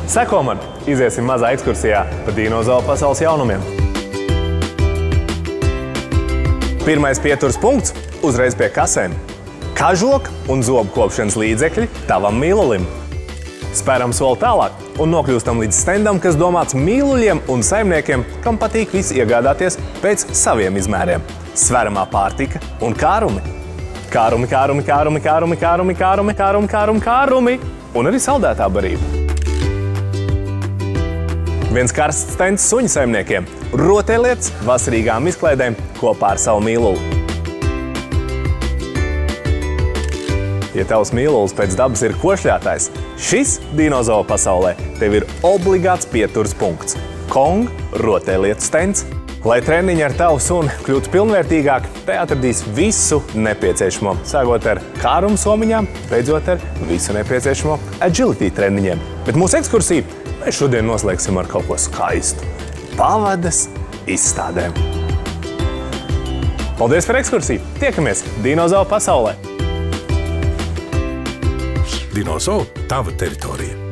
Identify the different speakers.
Speaker 1: Seko man, iziesim mazā ekskursijā pa dinozauru pasaules jaunumiem. Pirmais pieturas punkts uzreiz pie kasēm. Kažoka un zobu kopšanas līdzekļi tavam mīlulim. Spēram soli tālāk un nokļūstam līdz stendam, kas domāts mīluļiem un saimniekiem, kam patīk visi iegādāties pēc saviem izmēriem. Sveramā pārtika un kārumi. Kārumi, kārumi, kārumi, kārumi, kārumi, kārumi, kārumi, kārumi, kārumi un arī saldētā barība. Viens karsts stends suņu saimniekiem, rotaļlietas vasarīgām izklaidēm kopā ar savu mīluli. Ja tavs mīlulis pēc dabas ir košļātājs, šis dinozauru pasaulē tev ir obligāts pieturas punkts – Kong rotaļlietu stends. Lai treniņi ar tavu suni kļūtu pilnvērtīgāk, te atradīs visu nepieciešamo, sākot ar kārumu somiņām, beidzot ar visu nepieciešamo agility treniņiem. Bet mūsu ekskursiju mēs šodien noslēgsim ar kaut ko skaistu – pavadas izstādēm. Paldies par ekskursiju! Tiekamies dinozauru pasaulē!
Speaker 2: Dinozauru – tava teritorija.